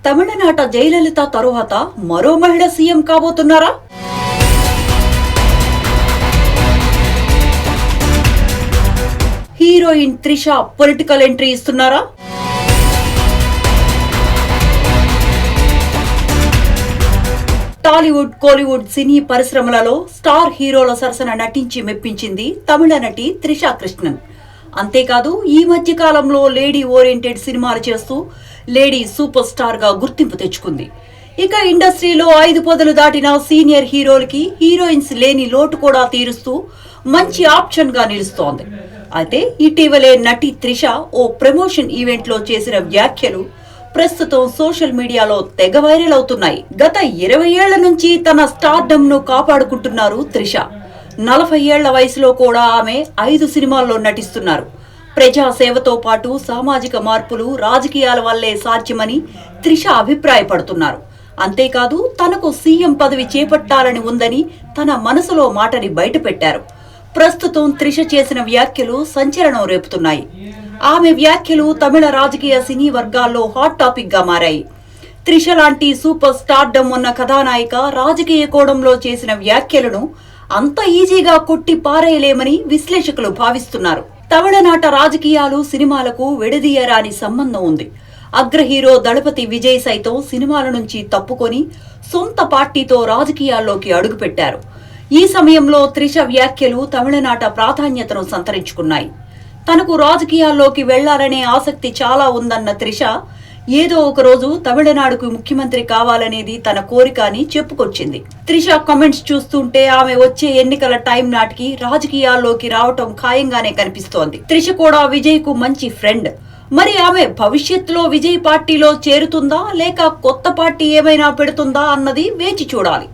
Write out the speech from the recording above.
తమిళనాట జయలలిత తరువాత మరో మహిళ సీఎం కాబోతున్నారా? హీరోయిన్ త్రిష పొలిటికల్ ఎంట్రీ ఇస్తున్నారా? టాలీవుడ్, కోలీవుడ్ సినీ పరిశ్రమలలో స్టార్ హీరోల సరసన నటించి మెప్పించింది తమిళ నటి త్రిష కృష్ణన్. అంతేకాదు ఈ మధ్య కాలంలో లేడీ ఓరియంటెడ్ సినిమాలు చేస్తూ లేడీ సూపర్ స్టార్ గా గుర్తింపు తెచ్చుకుంది. ఇక ఇండస్ట్రీలో 5 పొదలు దాటిన సీనియర్ హీరోలకి హీరోయిన్స్ లేని లోటు కూడా తీరుస్తూ మంచి ఆప్షన్ గా నిలుస్తోంది. అయితే ఇటీవలే నటి త్రిష ఓ ప్రమోషన్ ఈవెంట్ లో చేసిన వ్యాఖ్యలు ప్రస్తుతం సోషల్ మీడియాలో తెగ వైరల్ అవుతున్నాయి. గత 20 ఏళ్ల నుంచి తన స్టార్డమ్ ను కాపాడుకుంటున్నారు త్రిష. 40 ఏళ్ల వయసులో కూడా ఆమె 5 సినిమాల్లో నటిస్తున్నారు. ప్రజాసేవతో పాటు సామాజిక మార్పులు రాజకీయాల వల్లే సాధ్యమని త్రిష అభిప్రాయపడుతున్నారు. అంతేకాదు తనకు సీఎం పదవి చేపట్టాలని ఉందని తన మనసులో మాటని బయటపెట్టారు. ప్రస్తుతం త్రిష చేసిన వ్యాఖ్యలు సంచలనం రేపుతున్నాయి. ఆమె వ్యాఖ్యలు తమిళ రాజకీయ సినీ వర్గాల్లో హాట్ టాపిక్ గా మారాయి. త్రిష లాంటి సూపర్ స్టార్డమ్ ఉన్న కథానాయిక రాజకీయ కోణంలో చేసిన వ్యాఖ్యలను అంత ఈజీగా కొట్టి పారేయలేమని విశ్లేషకులు భావిస్తున్నారు. తమిళనాట రాజకీయాలు సినిమాలకు విడదీయరాని సంబంధం ఉంది. అగ్ర హీరో దళపతి విజయ్ సైతం సినిమాల నుంచి తప్పుకొని సొంత పార్టీతో రాజకీయాల్లోకి అడుగుపెట్టారు. ఈ సమయంలో త్రిష వ్యాఖ్యలు తమిళనాట ప్రాధాన్యతను సంతరించుకున్నాయి. తనకు రాజకీయాల్లోకి వెళ్లాలనే ఆసక్తి చాలా ఉందన్న త్రిష ఏదో ఒక రోజు తమిళనాడుకు ముఖ్యమంత్రి కావాలనేది తన కోరిక అని చెప్పుకొచ్చింది. త్రిష కామెంట్స్ చూస్తుంటే ఆమె వచ్చే ఎన్నికల టైం నాటికి రాజకీయాల్లోకి రావటం ఖాయంగానే కనిపిస్తోంది. త్రిష కూడా విజయ్ కు మంచి ఫ్రెండ్. మరి ఆమె భవిష్యత్తులో విజయ్ పార్టీలో చేరుతుందా లేక కొత్త పార్టీ ఏమైనా పెడుతుందా అన్నది వేచి చూడాలి.